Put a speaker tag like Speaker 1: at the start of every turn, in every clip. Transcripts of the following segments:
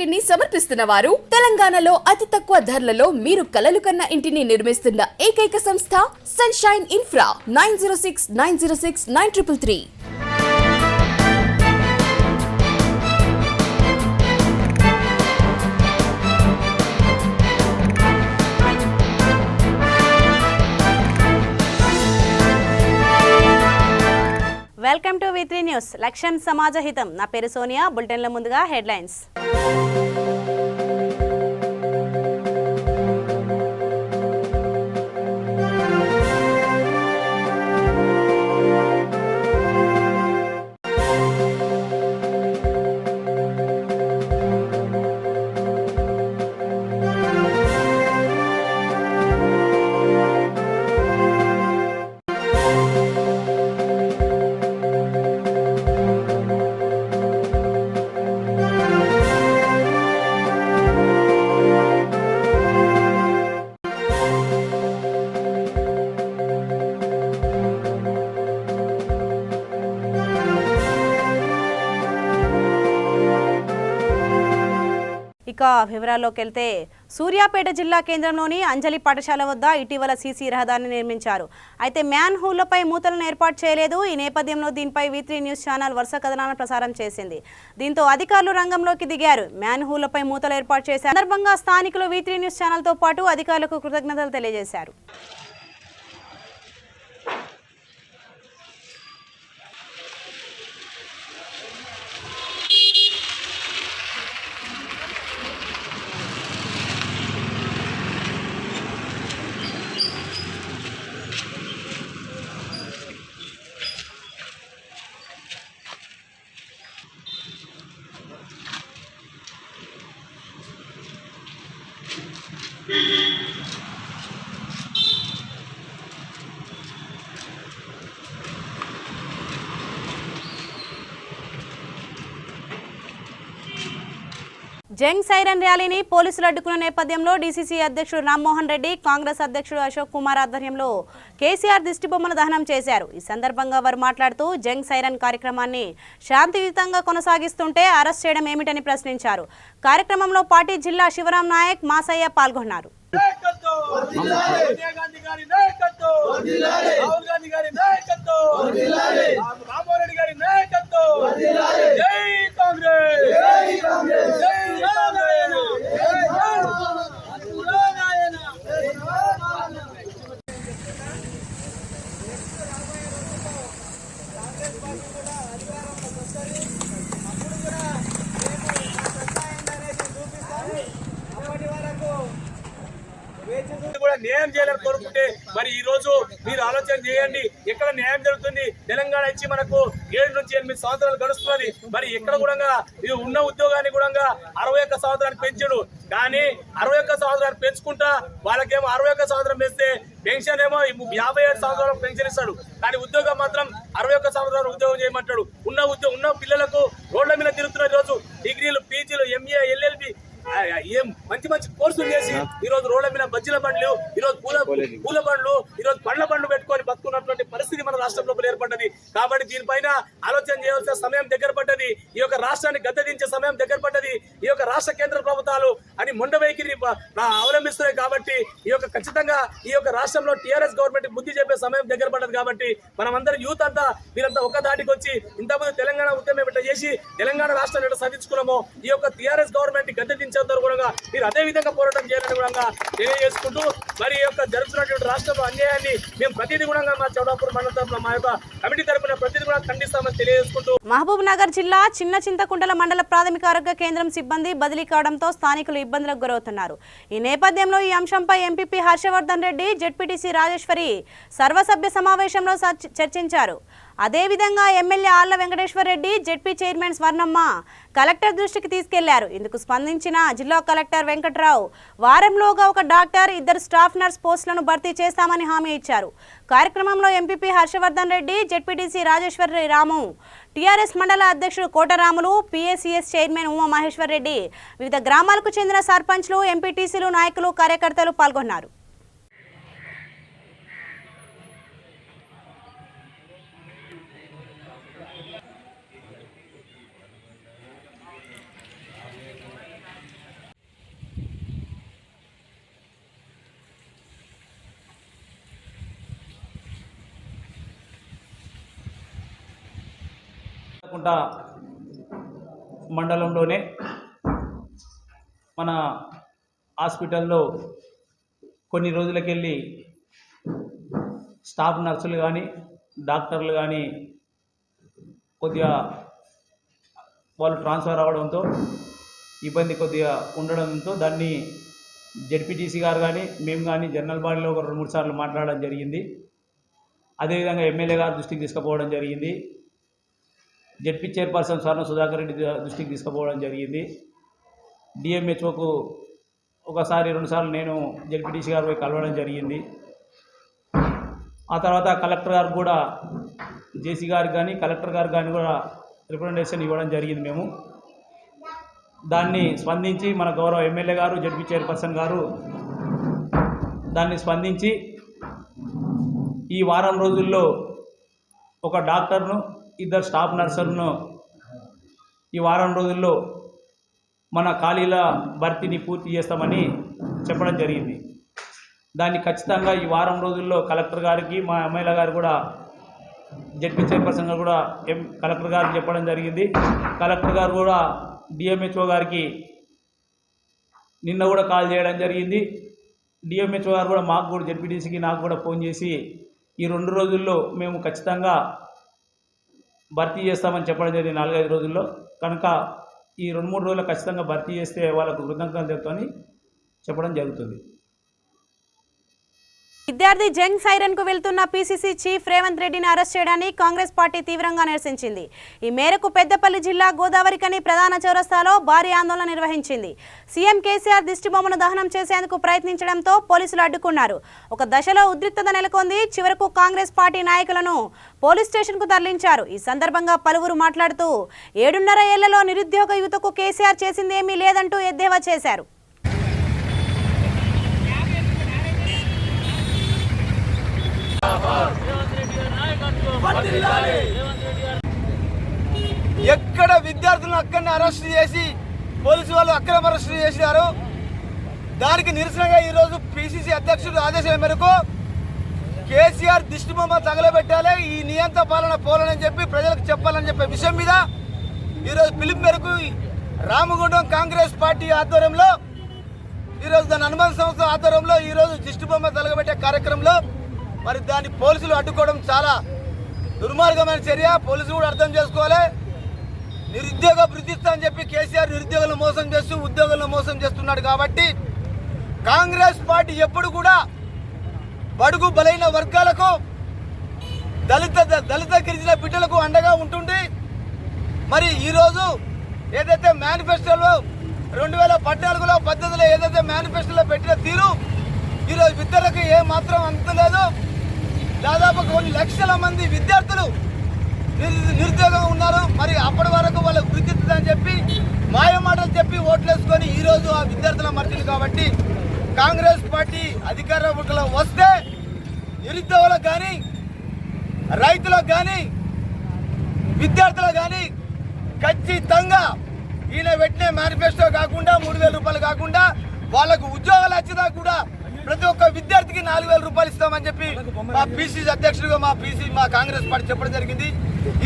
Speaker 1: ఇంటిని సమర్పిస్తున్న వారు తెలంగాణలో అతి తక్కువ ధరలలో మీరు కలలు కన్న ఇంటిని నిర్మిస్తున్న ఏకైక సంస్థ sunshine infra 9069069333.
Speaker 2: Welcome to V3 news. లక్ష్యం సమాజ హితం. నా పేరు సోనియా. బులెటిన్ల ముందుగా హెడ్లైన్స్. ఇక వివరాల్లోకి వెళ్తే సూర్యాపేట జిల్లా కేంద్రంలోని అంజలి పాఠశాల వద్ద ఇటీవల సీసీ రహదారిని నిర్మించారు. అయితే మ్యాన్ హోల్లపై మూతలను ఏర్పాటు చేయలేదు. ఈ నేపథ్యంలో దీనిపై V3 న్యూస్ ఛానల్ వరుస కథనాలను ప్రసారం చేసింది. దీంతో అధికారులు రంగంలోకి దిగారు. మ్యాన్ హోల్లపై మూతలు ఏర్పాటు చేసే సందర్భంగా స్థానికులు V3 న్యూస్ ఛానల్తో పాటు అధికారులకు కృతజ్ఞతలు తెలియజేశారు. జంగ్ సైరన్ ర్యాలీని పోలీసులు అడ్డుకున్న నేపథ్యంలో డీసీసీ అధ్యక్షుడు రామ్మోహన్ రెడ్డి, కాంగ్రెస్ అధ్యక్షుడు అశోక్ కుమార్ ఆధ్వర్యంలో కేసీఆర్ దిష్టిబొమ్మను దహనం చేశారు. ఈ సందర్భంగా వారు మాట్లాడుతూ జంగ్ సైరన్ కార్యక్రమాన్ని శాంతియుతంగా కొనసాగిస్తుంటే అరెస్ట్ చేయడం ఏమిటని ప్రశ్నించారు. కార్యక్రమంలో పార్టీ జిల్లా శివరాం నాయక్, మాసయ్య పాల్గొన్నారు.
Speaker 3: న్యాయం చేయాలని కోరుకుంటే మరి ఈ రోజు మీరు ఆలోచన చేయండి. ఎక్కడ న్యాయం జరుగుతుంది? తెలంగాణ ఇచ్చి మనకు 7 నుంచి 8 సంవత్సరాలు గడుస్తున్నది. మరి ఎక్కడ కూడా ఉన్న ఉద్యోగాన్ని కూడా 61 సంవత్సరానికి పెంచుడు. కానీ 61 సంవత్సరాలు పెంచుకుంటా వాళ్ళకేమో 61 సంవత్సరం పెంచితే పెన్షన్ ఏమో 57 సంవత్సరాలకు పెన్షన్ ఇస్తాడు. కానీ ఉద్యోగం మాత్రం 61 సంవత్సరాలు ఉద్యోగం చేయమంటాడు. ఉన్న పిల్లలకు రోడ్ల మీద తిరుగుతున్న రోజు డిగ్రీలు, పీజీలు, MA, LLB ఏం మంచి మంచి కోర్సులు చేసి ఈ రోజు రోడ్ల మీద బజ్జీల బండ్లు, ఈ రోజు పూల బండ్లు, ఈ రోజు పండ్ల బండ్లు పెట్టుకొని బతుకున్నటువంటి పరిస్థితి మన రాష్ట్రంలో ఏర్పడ్డది. కాబట్టి దీనిపైన ఆలోచన చేయవలసిన సమయం దగ్గర పడ్డది. ఈ యొక్క రాష్ట్రాన్ని గద్దెదించే సమయం దగ్గర పడ్డది. ఈ యొక్క రాష్ట్ర కేంద్ర ప్రభుత్వాలు అని మొండ వైఖరి అవలంబిస్తున్నాయి. కాబట్టి ఈ యొక్క ఖచ్చితంగా ఈ యొక్క రాష్ట్రంలో టీఆర్ఎస్ గవర్నమెంట్ బుద్ధి చెప్పే సమయం దగ్గర పడ్డది. కాబట్టి మనమందరం యూత్ అంతా మీరంతా ఒక దాటికి వచ్చి ఇంతకుముందు తెలంగాణ ఉద్యమం ఇట్లా చేసి తెలంగాణ రాష్ట్రాన్ని ఎట్లా సాధించుకున్నామో ఈ యొక్క టీఆర్ఎస్ గవర్నమెంట్ గద్దెదించేంత కూడా మీరు అదే విధంగా పోరాటం చేయాలని కూడా తెలియజేసుకుంటూ మరి ఈ యొక్క జరుగుతున్నటువంటి రాష్ట్రంలో అన్యాయాన్ని మేము ప్రతిదీ కూడా మా చౌడాపూర్ మండల తరఫున మా యొక్క కమిటీ తరఫున ప్రతిదీ కూడా ఖండిస్తామని తెలియజేసుకుంటూ
Speaker 2: మహబూబ్ నగర్ జిల్లా చిన్న చింతకుంటల మండల ప్రాథమిక ఆరోగ్య కేంద్రం సిబ్బంది బదిలీ కావడంతో స్థానికులు ఇబ్బందులకు గురవుతున్నారు. ఈ నేపథ్యంలో ఈ అంశంపై ఎంపీపీ హర్షవర్ధన్ రెడ్డి, జెడ్పీటీసీ రాజేశ్వరి సర్వసభ్య సమావేశంలో చర్చించారు. అదేవిధంగా MLA Alla Venkateswara Reddy, ZP chairman Swarnamma collector దృష్టికి తీసుకెళ్లారు. ఇందుకు స్పందించిన జిల్లా కలెక్టర్ వెంకట్రావు వారంలోగా ఒక డాక్టర్, 2 స్టాఫ్ నర్స్ పోస్టులను భర్తీ చేస్తామని హామీ ఇచ్చారు. కార్యక్రమంలో ఎంపీపీ హర్షవర్ధన్ రెడ్డి, జెడ్పీటీసీ రాజేశ్వరి రాము, టీఆర్ఎస్ మండల అధ్యక్షుడు కోటరాములు, పీఏసీఎస్ చైర్మన్ ఉమా మహేశ్వర్ రెడ్డి, వివిధ గ్రామాలకు చెందిన సర్పంచ్లు, ఎంపీటీసీలు, నాయకులు, కార్యకర్తలు పాల్గొన్నారు.
Speaker 4: కుంట మండలంలోనే మన హాస్పిటల్లో కొన్ని రోజులకెళ్ళి స్టాఫ్ నర్సులు కానీ డాక్టర్లు కానీ కొద్దిగా వాళ్ళు ట్రాన్స్ఫర్ అవ్వడంతో ఇబ్బంది కొద్దిగా ఉండడంతో దాన్ని జెడ్పీటీసీ గారు కానీ మేము కానీ జనరల్ బాడీలో ఒక 2-3 సార్లు మాట్లాడడం జరిగింది. అదేవిధంగా ఎమ్మెల్యే గారు దృష్టికి తీసుకుపోవడం జరిగింది. జెడ్పీ చైర్పర్సన్ స్వర్ణ సుధాకర్ రెడ్డి దృష్టికి తీసుకుపోవడం జరిగింది. డిఎంహెచ్ఓకు ఒకసారి 2 సార్లు నేను జెడ్పీటీసీ గారు పోయి కలవడం జరిగింది. ఆ తర్వాత కలెక్టర్ గారికి కూడా జేసీ గారికి కానీ కలెక్టర్ గారికి కానీ కూడా రిప్రజెంటేషన్ ఇవ్వడం జరిగింది. మేము దాన్ని స్పందించి మన గౌరవ ఎమ్మెల్యే గారు జెడ్పీ చైర్పర్సన్ గారు దాన్ని స్పందించి ఈ వారం రోజుల్లో ఒక డాక్టర్ను 2 స్టాఫ్ నర్సులను ఈ వారం రోజుల్లో మన ఖాళీల భర్తీని పూర్తి చేస్తామని చెప్పడం జరిగింది. దాన్ని ఖచ్చితంగా ఈ వారం రోజుల్లో కలెక్టర్ గారికి మా ఎమ్మెల్యే గారు కూడా జెడ్పీ చైర్పర్సన్ గారు కూడా కలెక్టర్ గారికి చెప్పడం జరిగింది. కలెక్టర్ గారు కూడా డిఎంహెచ్ఓ గారికి నిన్న కూడా కాల్ చేయడం జరిగింది. డిఎంహెచ్ఓ గారు కూడా మాకు కూడా జెడ్పీటీసీకి నాకు కూడా ఫోన్ చేసి ఈ 2 రోజుల్లో మేము ఖచ్చితంగా భర్తీ చేస్తామని చెప్పడం జరిగింది. 4-5 రోజుల్లో కనుక ఈ 2-3 రోజుల్లో ఖచ్చితంగా భర్తీ చేస్తే వాళ్ళకు కృతజ్ఞతలు చెప్తామని చెప్పడం జరుగుతుంది.
Speaker 2: విద్యార్థి జంగ్ సైరన్ కు వెళ్తున్న పీసీసీ చీఫ్ రేవంత్ రెడ్డిని అరెస్ట్ చేయడాన్ని కాంగ్రెస్ పార్టీ తీవ్రంగా నిరసించింది. ఈ మేరకు పెద్దపల్లి జిల్లా గోదావరికని ప్రధాన చౌరస్తాలో భారీ ఆందోళన నిర్వహించింది. సీఎం కేసీఆర్ దిష్టిబొమ్మను దహనం చేసేందుకు ప్రయత్నించడంతో పోలీసులు అడ్డుకున్నారు. ఒక దశలో ఉద్రిక్తత నెలకొంది. చివరకు కాంగ్రెస్ పార్టీ నాయకులను పోలీస్ స్టేషన్ కు తరలించారు. ఈ సందర్భంగా పలువురు మాట్లాడుతూ 7.5 ఏళ్లలో నిరుద్యోగ యువతకు కేసీఆర్ చేసింది ఏమీ లేదంటూ ఎద్దేవా చేశారు.
Speaker 5: ఎక్కడ విద్యార్థులను అక్కడనే అరెస్ట్ చేసి పోలీసు వాళ్ళు అక్రమ అరెస్ట్ చేశారు. దానికి నిరసనగా ఈరోజు పిసిసి అధ్యక్షుడు ఆదేశాల మేరకు కేసీఆర్ దిష్టిబొమ్మ తగలబెట్టాలి, ఈ నియంత్రణ పాలన పోలని చెప్పి ప్రజలకు చెప్పాలని చెప్పే విషయం మీద ఈరోజు పిలుపు మేరకు రామగుండం కాంగ్రెస్ పార్టీ ఆధ్వర్యంలో ఈరోజు దాని అనుబంధ సంస్థ ఆధ్వర్యంలో ఈరోజు దిష్టిబొమ్మ తగలబెట్టే కార్యక్రమంలో మరి దాన్ని పోలీసులు అడ్డుకోవడం చాలా దుర్మార్గమైన చర్య. పోలీసులు కూడా అర్థం చేసుకోవాలి. నిరుద్యోగ వృద్ధిస్తా అని చెప్పి కేసీఆర్ నిరుద్యోగులను మోసం చేస్తూ ఉద్యోగులను మోసం చేస్తున్నాడు. కాబట్టి కాంగ్రెస్ పార్టీ ఎప్పుడు కూడా బడుగు బలైన వర్గాలకు దళిత గిరిజన బిడ్డలకు అండగా ఉంటుంది. మరి ఈరోజు ఏదైతే మేనిఫెస్టోలో 2014లో 18లో ఏదైతే మేనిఫెస్టోలో పెట్టిన తీరు ఈరోజు విద్యార్థులకు ఏ మాత్రం అందలేదు. దాదాపు కొన్ని లక్షల మంది విద్యార్థులు నిరుద్యోగం ఉన్నారు. మరి అప్పటి వరకు వాళ్ళకు వృత్తిస్తుందని చెప్పి మాయమాటలు చెప్పి ఓట్లేసుకొని ఈరోజు ఆ విద్యార్థుల మర్చింది. కాబట్టి కాంగ్రెస్ పార్టీ అధికారంలో వస్తే నిరుద్యోగులకు కానీ రైతులకు కానీ విద్యార్థులకు కానీ ఖచ్చితంగా ఈయన పెట్టిన మేనిఫెస్టో కాకుండా 3,000 రూపాయలు కాకుండా వాళ్ళకు ఉద్యోగాలు వచ్చినా కూడా ప్రతి ఒక్క విద్యార్థికి 4,000 రూపాయలు ఇస్తామని చెప్పి మా పిసిసి అధ్యక్షుడిగా మా కాంగ్రెస్ పార్టీ చెప్పడం జరిగింది.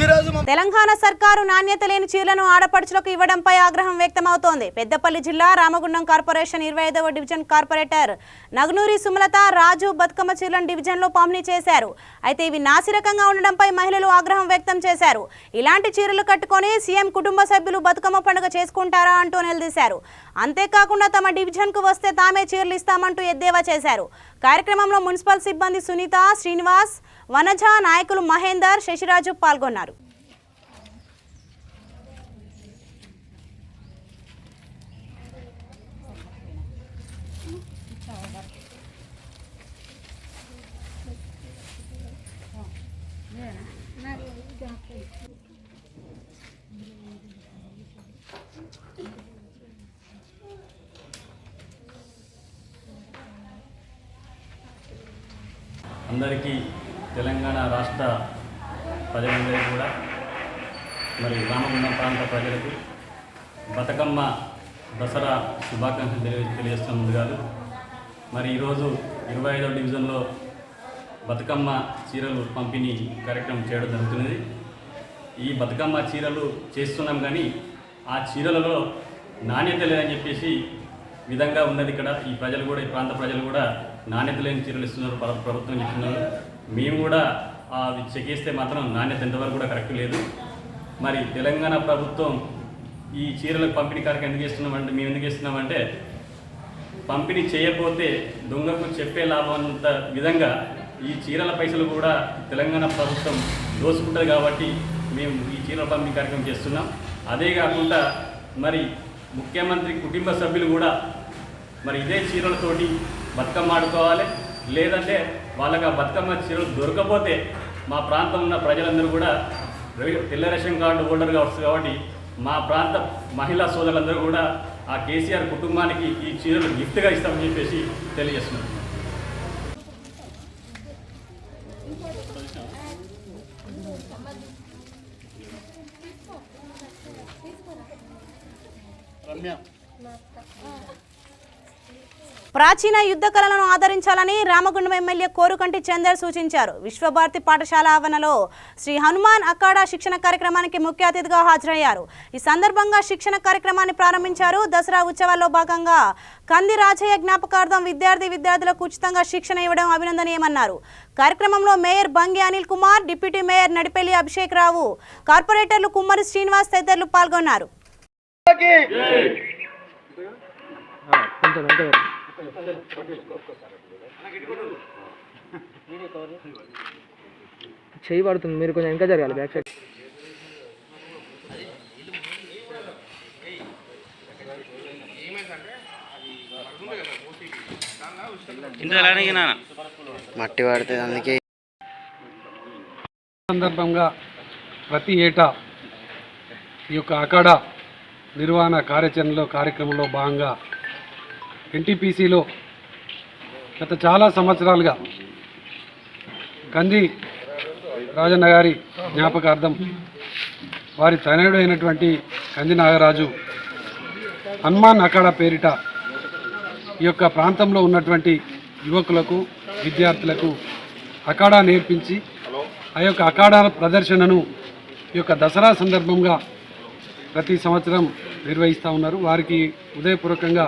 Speaker 5: ఈ రోజు
Speaker 2: తెలంగాణ సర్కారు నాణ్యత లేని చీరలను ఆడపడుచులకు ఇవ్వడంపై ఆగ్రహం వ్యక్తమవుతోంది. పెద్దపల్లి జిల్లా రామగుండం కార్పొరేషన్ 25వ డివిజన్ కార్పొరేటర్ నగనూరి సుమలత రాజు బతుకమ్మ చీరలను డివిజన్లో పంపిణీ చేశారు. అయితే ఇవి నాసిరకంగా ఉండడంపై మహిళలు ఆగ్రహం వ్యక్తం చేశారు. ఇలాంటి చీరలు కట్టుకొని సీఎం కుటుంబ సభ్యులు బతుకమ్మ పండుగ చేసుకుంటారా అంటూ నిలదీశారు. అంతేకాకుండా తమ డివిజన్కు వస్తే తామే చీరలు ఇస్తామంటూ ఎద్దేవా చేశారు. కార్యక్రమంలో మున్సిపల్ సిబ్బంది సునీత, శ్రీనివాస్, వనజ, నాయకులు మహేందర్, శశిరాజు పాల్గొన్నారు.
Speaker 6: అందరికీ తెలంగాణ రాష్ట్ర ప్రజలందరికీ కూడా మరి రామగుండం ప్రాంత ప్రజలకు బతుకమ్మ దసరా శుభాకాంక్షలు తెలియజేస్తున్న ముందుగాదు మరి ఈరోజు 25వ డివిజన్లో బతుకమ్మ చీరలు పంపిణీ కార్యక్రమం చేయడం జరుగుతున్నది. ఈ బతుకమ్మ చీరలు చేస్తున్నాం, కానీ ఆ చీరలలో నాణ్యత లేదని చెప్పేసి విధంగా ఉన్నది. ఇక్కడ ఈ ప్రజలు కూడా, ఈ ప్రాంత ప్రజలు కూడా నాణ్యత లేని చీరలు ఇస్తున్నారు, ప్రభుత్వం చెప్తున్నారు. మేము కూడా అవి చెక్కేస్తే మాత్రం నాణ్యత ఎంతవరకు కూడా కరెక్ట్ లేదు. మరి తెలంగాణ ప్రభుత్వం ఈ చీరలకు పంపిణీ కార్యక్రమం మేము ఎందుకు ఇస్తున్నామంటే పంపిణీ చేయకపోతే దొంగకు చెప్పే లాభం అంత విధంగా ఈ చీరల పైసలు కూడా తెలంగాణ ప్రభుత్వం దోసుకుంటుంది కాబట్టి మేము ఈ చీరల పంపిణీ కార్యక్రమం చేస్తున్నాం. అదే కాకుండా మరి ముఖ్యమంత్రి కుటుంబ సభ్యులు కూడా మరి ఇదే చీరలతోటి బతుకమ్మ ఆడుకోవాలి, లేదంటే వాళ్ళకి ఆ బతుకమ్మ చీరలు దొరకపోతే మా ప్రాంతం ఉన్న ప్రజలందరూ కూడా తెల్ల రేషన్ కార్డు హోల్డర్గా వస్తుంది కాబట్టి మా ప్రాంత మహిళా సోదరులందరూ కూడా ఆ కేసీఆర్ కుటుంబానికి ఈ చీరలు గిఫ్ట్గా ఇస్తామని చెప్పేసి తెలియజేస్తున్నారు.
Speaker 2: ప్రాచీన యుద్ధ కళలను ఆదరించాలని రామగుండం ఎమ్మెల్యే కోరుకంటి చందర్ సూచించారు. విశ్వభారతి పాఠశాల ఆవరణలో శ్రీ హనుమాన్ అఖాడా శిక్షణ కార్యక్రమానికి ముఖ్య అతిథిగా హాజరయ్యారు. ఈ సందర్భంగా శిక్షణ కార్యక్రమాన్ని ప్రారంభించారు. దసరా ఉత్సవాల్లో భాగంగా కంది రాజయ్య జ్ఞాపకార్థం విద్యార్థులకు ఉచితంగా శిక్షణ ఇవ్వడం అభినందనీయమన్నారు. కార్యక్రమంలో mayor Bangi Anil Kumar, deputy mayor Nadipelli Abhishek Rao, కార్పొరేటర్లు కుమ్మరి శ్రీనివాస్ తదితరులు పాల్గొన్నారు.
Speaker 7: చేయి పడుతుంది, మీరు కొంచెం ఇంకా జరగాలి బ్యాక్ సైడ్.
Speaker 8: మట్టి పడుతుంది అందుకే.
Speaker 9: సందర్భంగా ప్రతి ఏటా ఈ యొక్క అఖాడా నిర్వహణ కార్యక్రమంలో భాగంగా ఎన్టీపీసీలో గత చాలా సంవత్సరాలుగా కంది రాజన్న గారి జ్ఞాపకార్థం వారి తనయుడు అయినటువంటి కంది నాగరాజు హనుమాన్ అఖాడా పేరిట ఈ యొక్క ప్రాంతంలో ఉన్నటువంటి యువకులకు విద్యార్థులకు అఖాడా నేర్పించి ఆ యొక్క అఖాడా ప్రదర్శనను ఈ యొక్క దసరా సందర్భంగా ప్రతి సంవత్సరం నిర్వహిస్తూ ఉన్నారు. వారికి హృదయపూర్వకంగా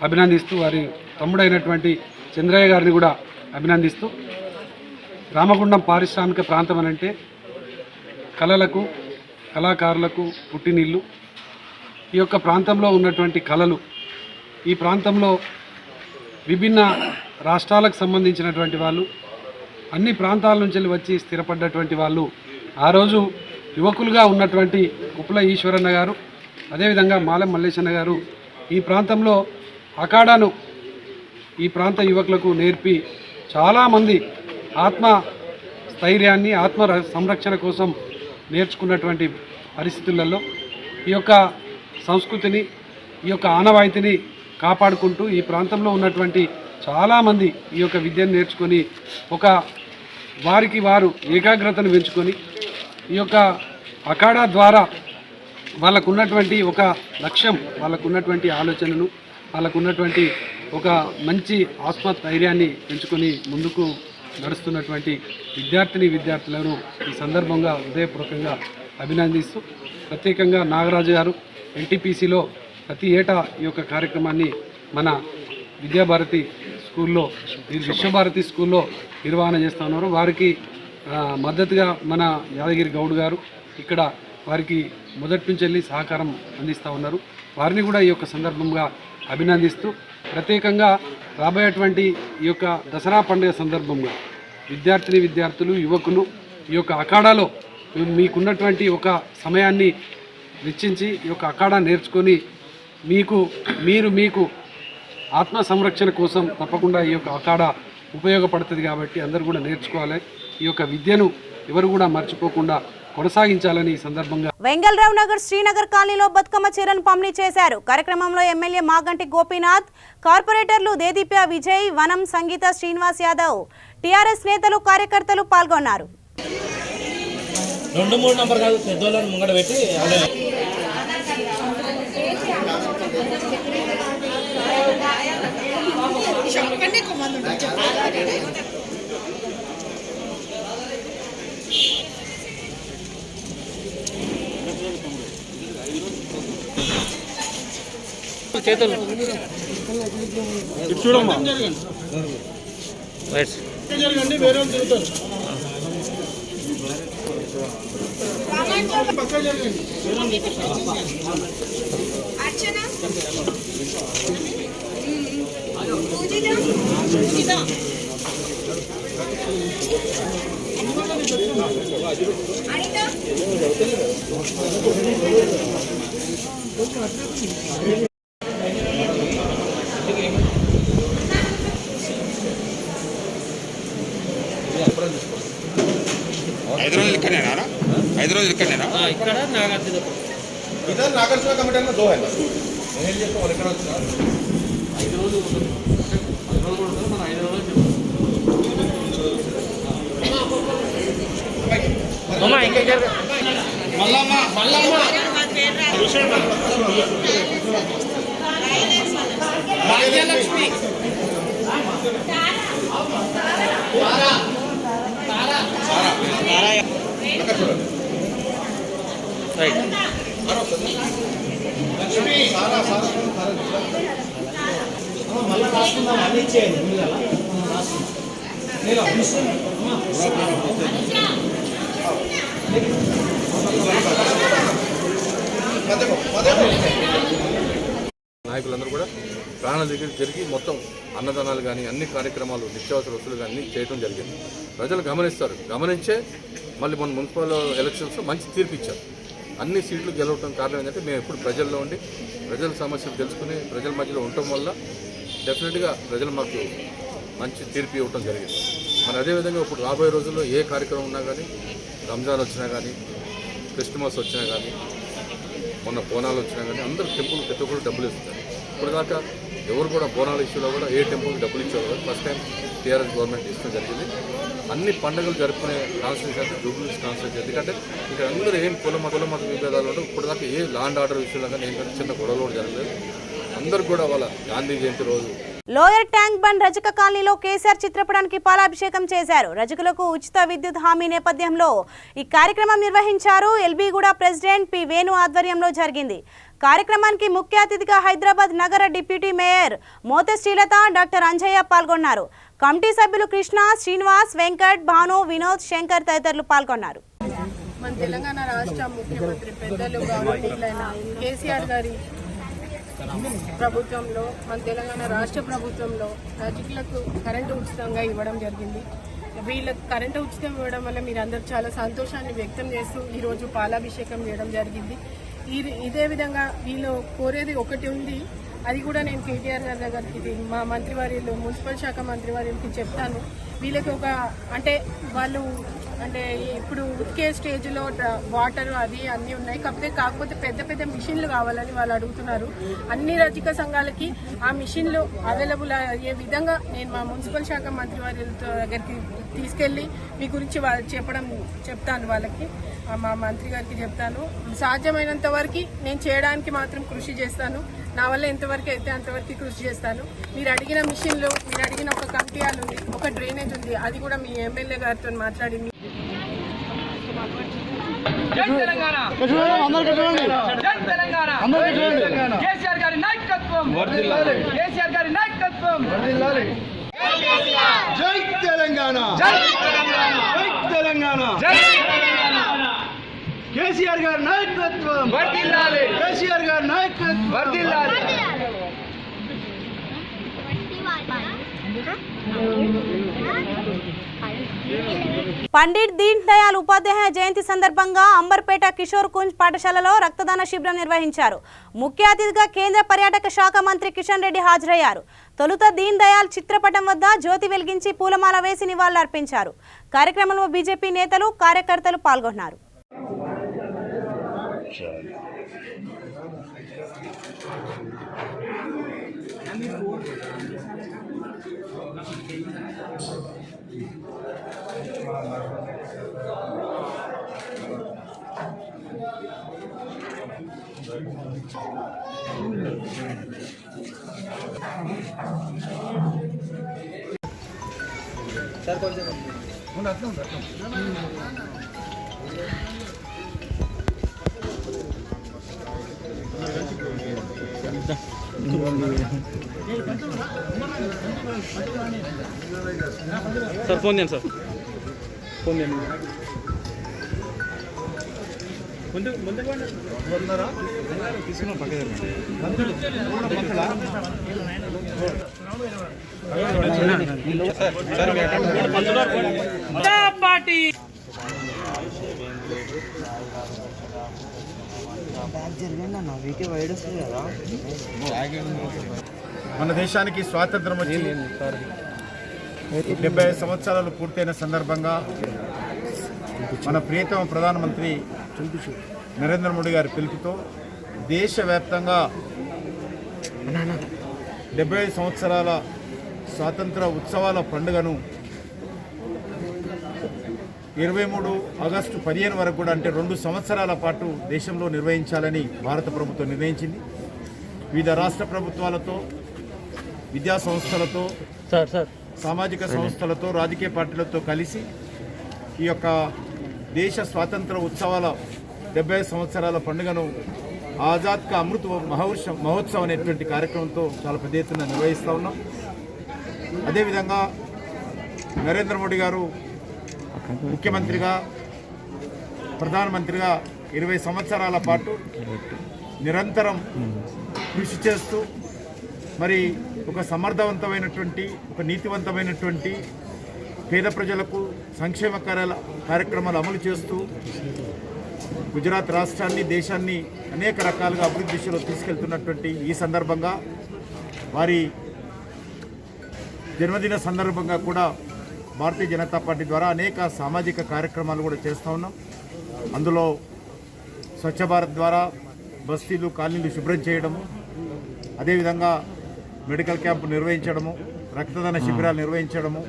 Speaker 9: అభినందిస్తూ, వారి తమ్ముడైనటువంటి చంద్రయ్య గారిని కూడా అభినందిస్తూ, రామగుండం పారిశ్రామిక ప్రాంతం అనంటే కళలకు, కళాకారులకు పుట్టినిల్లు. ఈ యొక్క ప్రాంతంలో ఉన్నటువంటి కళలు, ఈ ప్రాంతంలో విభిన్న రాష్ట్రాలకు సంబంధించినటువంటి వాళ్ళు, అన్ని ప్రాంతాల నుంచి వచ్చి స్థిరపడ్డటువంటి వాళ్ళు, ఆ రోజు యువకులుగా ఉన్నటువంటి కుప్పల ఈశ్వరన్న గారు, అదేవిధంగా మాలెం మల్లేశన్న గారు ఈ ప్రాంతంలో అఖాడాను ఈ ప్రాంత యువకులకు నేర్పి చాలామంది ఆత్మ స్థైర్యాన్ని, ఆత్మ సంరక్షణ కోసం నేర్చుకున్నటువంటి పరిస్థితులలో ఈ యొక్క సంస్కృతిని, ఈ యొక్క ఆనవాయితీని కాపాడుకుంటూ ఈ ప్రాంతంలో ఉన్నటువంటి చాలామంది ఈ యొక్క విద్యను నేర్చుకొని వారికి వారు ఏకాగ్రతను పెంచుకొని ఈ యొక్క అఖాడా ద్వారా వాళ్ళకు ఉన్నటువంటి ఒక లక్ష్యం, వాళ్ళకు ఉన్నటువంటి ఆలోచనను, వాళ్ళకు ఉన్నటువంటి ఒక మంచి ఆత్మస్థైర్యాన్ని పెంచుకొని ముందుకు నడుస్తున్నటువంటి విద్యార్థులను ఈ సందర్భంగా హృదయపూర్వకంగా అభినందిస్తూ, ప్రత్యేకంగా నాగరాజు గారు ఎన్టీపీసీలో ప్రతి ఏటా ఈ యొక్క కార్యక్రమాన్ని మన విద్యాభారతి స్కూల్లో, విశ్వభారతి స్కూల్లో నిర్వహణ చేస్తూ ఉన్నారు. వారికి మద్దతుగా మన యాదగిరి గౌడ్ గారు ఇక్కడ వారికి మొదటి నుంచి వెళ్ళి సహకారం అందిస్తూ ఉన్నారు. వారిని కూడా ఈ యొక్క సందర్భంగా అభినందిస్తూ, ప్రత్యేకంగా రాబోయేటువంటి ఈ యొక్క దసరా పండుగ సందర్భంగా విద్యార్థులు, యువకులు ఈ యొక్క అఖాడాలో మీకున్నటువంటి ఒక సమయాన్ని వెచ్చించి ఈ యొక్క అఖాడా నేర్చుకొని మీకు ఆత్మ సంరక్షణ కోసం తప్పకుండా ఈ యొక్క అఖాడా ఉపయోగపడుతుంది. కాబట్టి అందరూ కూడా నేర్చుకోవాలి. ఈ యొక్క విద్యను ఎవరు కూడా మర్చిపోకుండా కొనసాగించాలని ఈ సందర్భంగా
Speaker 2: వెంగళరావు నగర్ శ్రీనగర్ కాలనీలో బతుకమ్మ చీరను పంపిణీ చేశారు. కార్యక్రమంలో ఎమ్మెల్యే మాగంటి గోపీనాథ్, కార్పొరేటర్లు దేదీప్య విజయ్, వనం సంగీత, శ్రీనివాస్ యాదవ్, టీఆర్ఎస్ నేతలు, కార్యకర్తలు పాల్గొన్నారు.
Speaker 10: 2-3 నంబర్ కాదు, పెద్దోళ్ళని ముంగడ పెట్టి
Speaker 7: చేతులు చూడమ్మా
Speaker 10: ఇక్కడ నాగార్జున
Speaker 5: इधर नागार्जुन कमिटी में 2 है
Speaker 7: అమ్మా ఇంకా
Speaker 10: భాగ్యలక్ష్మి మళ్ళీ రాసుకుందాం అన్ని ఇచ్చేయండి
Speaker 11: నాయకులందరూ కూడా ప్రాణాల దగ్గర జరిగి మొత్తం అన్నదానాలు కానీ అన్ని కార్యక్రమాలు నిత్యావసర వస్తువులు కానీ చేయడం జరిగింది. ప్రజలు గమనిస్తారు, గమనించే మళ్ళీ మన మున్సిపల్ ఎలక్షన్స్లో మంచి తీర్పు ఇచ్చారు. అన్ని సీట్లు గెలవడం కారణం ఏంటంటే మేము ఎప్పుడు ప్రజల్లో ఉండి ప్రజల సమస్యలు తెలుసుకుని ప్రజల మధ్యలో ఉండటం వల్ల డెఫినెట్గా ప్రజలు మాకు మంచి తీర్పు ఇవ్వటం జరిగింది. మరి అదేవిధంగా ఇప్పుడు రాబోయే రోజుల్లో ఏ కార్యక్రమం ఉన్నా కానీ, రంజాన్ వచ్చినా కానీ, క్రిస్మస్ వచ్చినా కానీ, మొన్న బోనాలు వచ్చినా కానీ అందరూ టెంపుల్ ప్రతి ఒక్కరు డబ్బులు ఇస్తున్నారు. ఇప్పుడు దాకా ఎవరు కూడా బోనాల ఇష్యూలో కూడా ఏ టెంపుల్కి డబ్బులు ఇచ్చేవారు. ఫస్ట్ టైం టీఆర్ఎస్ గవర్నమెంట్ ఇష్టం జరిగింది. అన్ని పండుగలు జరుపుకునే కాన్స్టిట్యూన్సీ అంటే జూబ్లీహిల్స్ కాన్స్టిట్యూన్సీ. ఎందుకంటే ఇక్కడ అందరూ ఏం కుల మత విభేదాలు ఉండవు. ఇప్పుడు దాకా ఏ ల్యాండ్ ఆర్డర్ విషయంలో కానీ ఏంటంటే చిన్న గొడవలు కూడా జరగలేదు. అందరూ కూడా వాళ్ళ గాంధీ జయంతి రోజు
Speaker 2: లోయర్ ట్యాంక్ బండ్ రజక కాలనీలో కేసీఆర్ చిత్రపటానికి పాలాభిషేకం చేశారు. రజకులకు ఉచిత విద్యుత్ హామీ నేపథ్యంలో ఈ కార్యక్రమం నిర్వహించారు. ఎల్బీగూడ ప్రెసిడెంట్ పి వేణు ఆధ్వర్యంలో జరిగింది. కార్యక్రమానికి ముఖ్య అతిథిగా హైదరాబాద్ నగర deputy mayor Mothe Srilatha, doctor Anjaiah పాల్గొన్నారు. కమిటీ సభ్యులు కృష్ణ, శ్రీనివాస్, వెంకట్, భాను, వినోద్, శంకర్ తదితరులు పాల్గొన్నారు.
Speaker 12: మన తెలంగాణ రాష్ట్ర ముఖ్యమంత్రి పెద్దలు గౌరవనీయులైన కేసీఆర్ గారి ప్రభుత్వంలో, మన తెలంగాణ రాష్ట్ర ప్రభుత్వంలో రజకులకు కరెంటు ఉచితంగా ఇవ్వడం జరిగింది. వీళ్ళకి కరెంటు ఉచితం ఇవ్వడం వల్ల మీరందరూ చాలా సంతోషాన్ని వ్యక్తం చేస్తూ ఈరోజు పాలాభిషేకం చేయడం జరిగింది. ఇదే విధంగా వీళ్ళు కోరేది ఒకటి ఉంది, అది కూడా నేను కేటీఆర్ గారి దగ్గరికి మా మంత్రివర్యులు మున్సిపల్ శాఖ మంత్రివర్యులకి చెప్తాను. వీళ్ళకి ఒక అంటే వాళ్ళు అంటే ఇప్పుడు ఉతికే స్టేజ్లో వాటర్ అది అన్నీ ఉన్నాయి, కాకపోతే పెద్ద పెద్ద మిషన్లు కావాలని వాళ్ళు అడుగుతున్నారు. అన్ని రజక సంఘాలకి ఆ మిషన్లు అవైలబుల్ అయ్యే విధంగా నేను మా మున్సిపల్ శాఖ మంత్రివర్యుల దగ్గరికి తీసుకెళ్ళి మీ గురించి చెప్తాను. వాళ్ళకి మా మంత్రి గారికి చెప్తాను. సాధ్యమైనంత వరకు నేను చేయడానికి మాత్రం కృషి చేస్తాను. నా వల్ల ఎంతవరకు అయితే అంతవరకు కృషి చేస్తాను. మీరు అడిగిన మిషన్లు, మీరు అడిగిన ఒక కమిటీ హాల్ ఉంది, ఒక డ్రైనేజ్ ఉంది, అది కూడా మీ ఎమ్మెల్యే గారితో మాట్లాడి
Speaker 3: కేసీఆర్ గారి నాయకత్వం, కేసీఆర్ గారి నాయకత్వం.
Speaker 5: జై తెలంగాణ, జై తెలంగాణ, జై కేసీఆర్ గారి నాయకత్వం వర్ధిల్లాలి, కేసీఆర్ గారి నాయకత్వం వర్ధిల్లాలి.
Speaker 2: పండిట్ దీన్ దయాళ్ ఉపాధ్యాయ జయంతి సందర్భంగా అంబర్పేట కిషోర్ కుంజ్ పాఠశాలలో రక్తదాన శిబిరం నిర్వహించారు. ముఖ్య అతిథిగా కేంద్ర పర్యాటక శాఖ మంత్రి కిషన్ రెడ్డి హాజరయ్యారు. తొలుత దీన్ దయాళ్ చిత్రపటం వద్ద జ్యోతి వెలిగించి పూలమాల వేసి నివాళులర్పించారు. కార్యక్రమంలో బీజేపీ నేతలు, కార్యకర్తలు పాల్గొన్నారు.
Speaker 7: సార్ కొంచెం సార్ ఫోన్ చేయండి సార్ ఫోన్ చేయండి తీసుకున్నాం పక్క
Speaker 5: మన దేశానికి స్వాతంత్రం వచ్చి 70 సంవత్సరాలు పూర్తయిన సందర్భంగా మన ప్రియతమ ప్రధానమంత్రి నరేంద్ర మోడీ గారి పిలుపుతో దేశవ్యాప్తంగా 75 సంవత్సరాల స్వాతంత్ర ఉత్సవాల పండుగను 23 ఆగస్టు 15 వరకు కూడా అంటే 2 సంవత్సరాల పాటు దేశంలో నిర్వహించాలని భారత ప్రభుత్వం నిర్ణయించింది. వివిధ రాష్ట్ర ప్రభుత్వాలతో, విద్యా సంస్థలతో, సామాజిక సంస్థలతో, రాజకీయ పార్టీలతో కలిసి ఈ యొక్క దేశ స్వాతంత్ర ఉత్సవాల 75 సంవత్సరాల పండుగను ఆజాద్ కా అమృత్ మహోత్సవ్ అనేటువంటి కార్యక్రమంతో చాలా పెద్ద ఎత్తున నిర్వహిస్తూ ఉన్నాం. అదేవిధంగా నరేంద్ర మోడీ గారు ముఖ్యమంత్రిగా, ప్రధానమంత్రిగా 20 సంవత్సరాల పాటు నిరంతరం కృషి చేస్తూ మరి ఒక సమర్థవంతమైనటువంటి, ఒక నీతివంతమైనటువంటి పేద ప్రజలకు సంక్షేమ కార్యక్రమాలు అమలు చేస్తూ గుజరాత్ రాష్ట్రాన్ని, దేశాన్ని అనేక రకాలుగా అభివృద్ధి దిశలో తీసుకెళ్తున్నటువంటి ఈ సందర్భంగా వారి జన్మదిన సందర్భంగా కూడా భారతీయ జనతా పార్టీ ద్వారా అనేక సామాజిక కార్యక్రమాలు కూడా చేస్తూ ఉన్నాం. అందులో స్వచ్ఛ భారత్ ద్వారా బస్తీలు, కాలనీలు శుభ్రం చేయడము, అదేవిధంగా మెడికల్ క్యాంపు నిర్వహించడము, రక్తదాన శిబిరాలు నిర్వహించడము.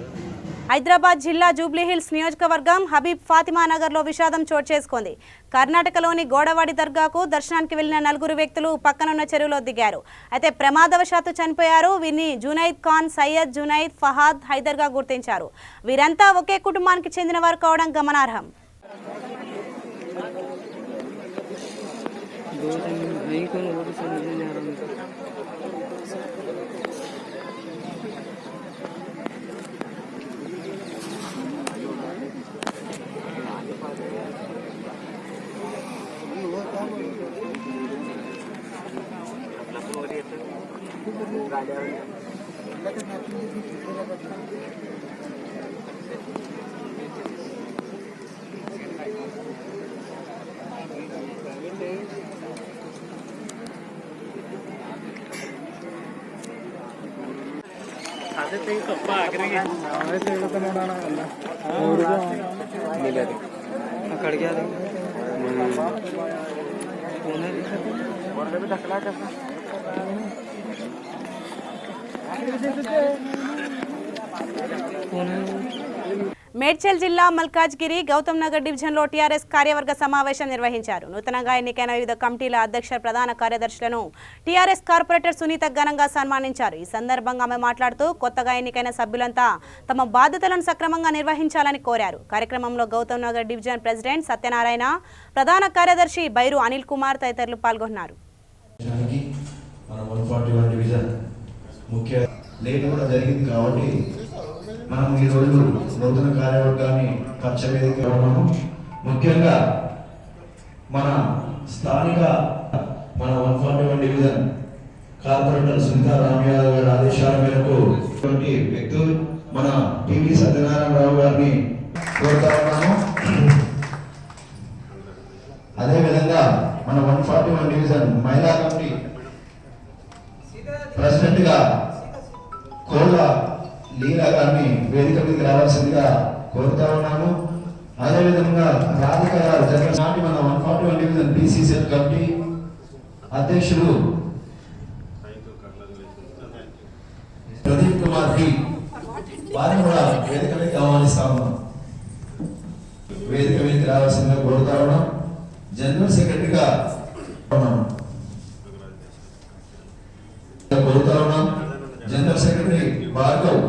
Speaker 2: హైదరాబాద్ జిల్లా జూబ్లీహిల్స్ నియోజకవర్గం హబీబ్ ఫాతిమా నగర్లో విషాదం చోటు చేసుకుంది. కర్ణాటకలోని గోడవాడి దర్గాకు దర్శనానికి వెళ్లిన 4 వ్యక్తులు పక్కనున్న చెరువులో దిగారు. అయితే ప్రమాదవశాత్తు చనిపోయారు. వీరిని జునైద్ ఖాన్, సయ్యద్ జునైద్, ఫహాద్, హైదర్గా గుర్తించారు. వీరంతా ఒకే కుటుంబానికి చెందిన వారు కావడం గమనార్హం. మేడ్చల్ జిల్లా మల్కాజ్గిరి గౌతమ్ నగర్ డివిజన్లో టీఆర్ఎస్ కార్యవర్గ సమావేశం నిర్వహించారు. నూతనంగా ఎన్నికైన వివిధ కమిటీల అధ్యక్ష, ప్రధాన కార్యదర్శులను టీఆర్ఎస్ కార్పొరేటర్ సునీత ఘనంగా సన్మానించారు. ఈ సందర్భంగా ఆమె మాట్లాడుతూ కొత్తగా ఎన్నికైన సభ్యులంతా తమ బాధ్యతలను సక్రమంగా నిర్వహించాలని కోరారు. కార్యక్రమంలో గౌతమ్ నగర్ డివిజన్ ప్రెసిడెంట్ సత్యనారాయణ, ప్రధాన కార్యదర్శి బైరు అనిల్ కుమార్ తదితరులు పాల్గొన్నారు.
Speaker 13: మనం ఈరోజు నూతన కార్యవర్గాన్ని పచ్చవేదిక ముఖ్యంగా మన స్థానిక మన 141 డివిజన్ కార్పొరేటర్ సునీతా రామయాదవ్ గారి ఆదేశాల మేరకు వ్యక్తులు మన టీవీ సత్యనారాయణరావు గారిని కోరుతా ఉన్నాము. అదేవిధంగా మన 141 డివిజన్ మహిళా కమిటీ ప్రెసిడెంట్ గా కోళ్ళ లీలా గారిని వేదిక మీదకి రావాల్సిందిగా కోరుతా ఉన్నాము. అదేవిధంగా రాధిక గారు నాటి మన 141 డివిజన్ బీసీసీఎల్ కమిటీ అధ్యక్షులు ప్రదీప్ కుమార్ డి వారిని కూడా వేదిక మీదకి ఆహ్వానిస్తా ఉన్నాం. వేదిక మీదకి రావాల్సిందిగా కోరుతా ఉన్నాం. జనరల్ సెక్రటరీగా కోరుతా ఉన్నాం. General secretary Bhargav,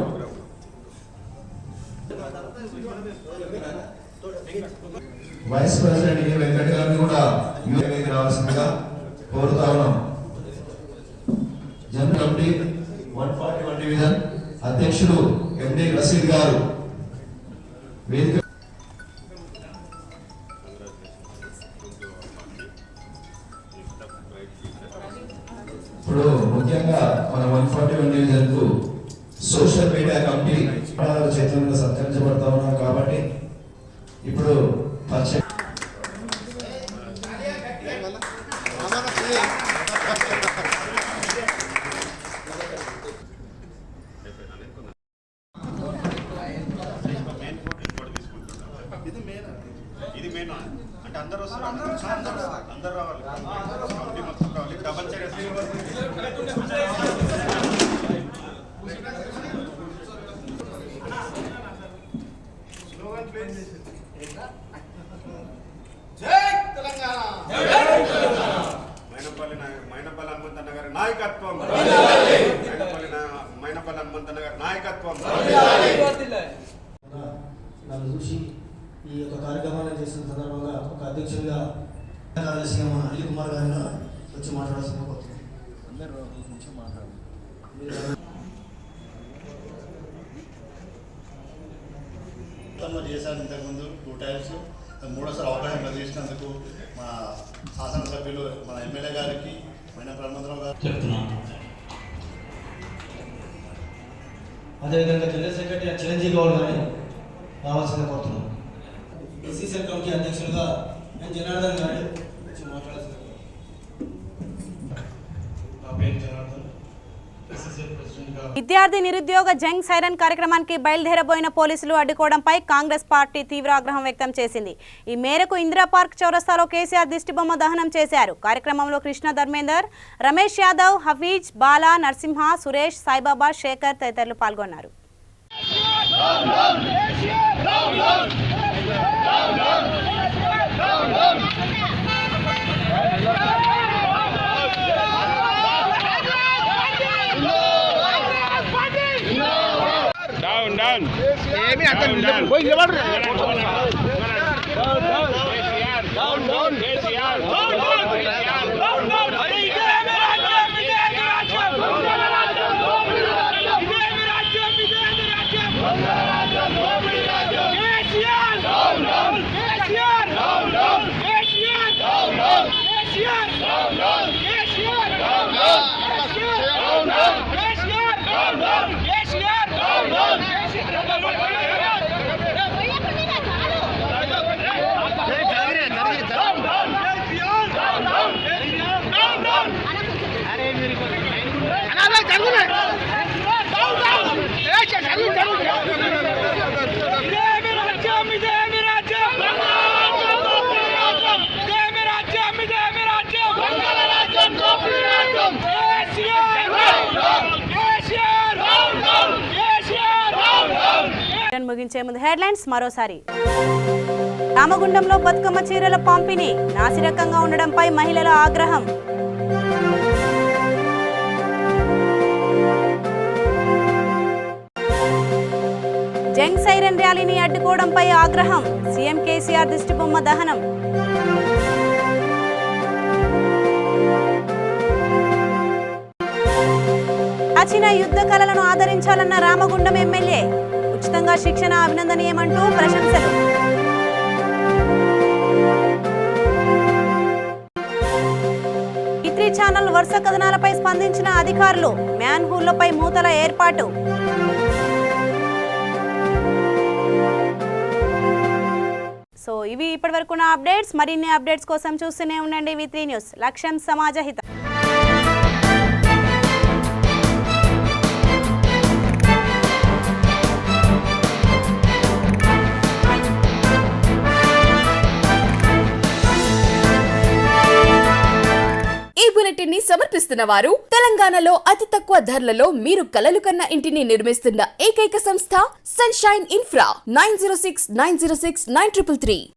Speaker 13: vice president A Venkata గారిని కూడా రావాల్సిందిగా కోరుతా ఉన్నాం. జనరల్ కమిటీ 141 డివిజన్ అధ్యక్షులు ఎండి రసీద్ గారు వేదిక. ఇప్పుడు ముఖ్యంగా మన 141 డివిజన్ కు సోషల్ మీడియా కమిటీ చేతుల్లో సత్కరించబడతా ఉన్నాం కాబట్టి ఇప్పుడు పరిచయం
Speaker 14: ఇది మెయిన్ అంటే అందరూ అందరూ రావాలి మొత్తం కావాలి డబల్ మైనపల్లి హనుమంతన్న గారి నాయకత్వం, మైనపల్లి హనుమంతన్న గారి నాయకత్వం.
Speaker 10: నన్ను చూసి ఈ యొక్క కార్యక్రమాన్ని చేసిన సందర్భంగా ఒక అధ్యక్షుడిగా కార్యదర్శిగా మన అనిల్ కుమార్ గారిని వచ్చి మాట్లాడాల్సిన కోరుతున్నాను.
Speaker 14: చేశాను ఇంతకుముందు 2 times, మూడోసారి అవకాశం కలిగించినందుకు మా శాసనసభ్యులు మన ఎమ్మెల్యే గారికి మైనపల్లి హనుమంతరావు గారు
Speaker 10: చెప్తున్నాను. అదేవిధంగా జనరల్ సెక్రటరీ చిరంజీవి గౌడ్ గారిని రావాల్సిందిగా కోరుతున్నాను. ఎస్సీసీ కమిటీ అధ్యక్షులుగా నేను జనార్దన్ గారు వచ్చి మాట్లాడాల్సింది. నా పేరు జనార్దన్, ఎస్సీసీ ప్రెసిడెంట్గా.
Speaker 2: విద్యార్థి నిరుద్యోగ జంగ్ సైరన్ కార్యక్రమానికి బయలుదేరబోయిన పోలీసులు అడ్డుకోవడంపై కాంగ్రెస్ పార్టీ తీవ్ర ఆగ్రహం వ్యక్తం చేసింది. ఈ మేరకు ఇందిరా పార్క్ చౌరస్తాలో కేసీఆర్ దిష్టిబొమ్మ దహనం చేశారు. కార్యక్రమంలో కృష్ణ ధర్మేందర్, రమేష్ యాదవ్, హఫీజ్, బాలా, నరసింహ, సురేష్, సాయిబాబా, శేఖర్ తదితరులు పాల్గొన్నారు. ముగించే ముందు హెడ్లైన్స్ మరోసారి. రామగుండంలో బతుకమ్మ చీరల పంపిణీ నాసిరకంగా ఉండడంపై మహిళల ఆగ్రహం. జంగ్ సైరన్ ర్యాలీని అడ్డుకోవడంపై ఆగ్రహం. సీఎం కేసీఆర్ దిష్టిబొమ్మ దహనం. ప్రాచీన యుద్ధ కళలను ఆదరించాలన్న రామగుండం ఎమ్మెల్యే. ఉచితంగా శిక్షణ అభినందనీయమంటూ ప్రశంసలు. ఇత్రి ఛానల్ వరుస కథనాలపై స్పందించిన అధికారులు. మ్యాన్ హోల్లపై మూతల ఏర్పాటు. సో ఇవి ఇప్పటివరకున్న అప్డేట్స్. మరిన్ని అప్డేట్స్ కోసం చూస్తూనే ఉండండి V3 న్యూస్. లక్ష్యం సమాజహితం.
Speaker 1: బులెటిన్ని సమర్పిస్తున్న వారు తెలంగాణలో అతి తక్కువ ధరలలో మీరు కలలు కన్న ఇంటిని నిర్మిస్తున్న ఏకైక సంస్థ సన్షైన్ ఇన్ఫ్రా 9069069333.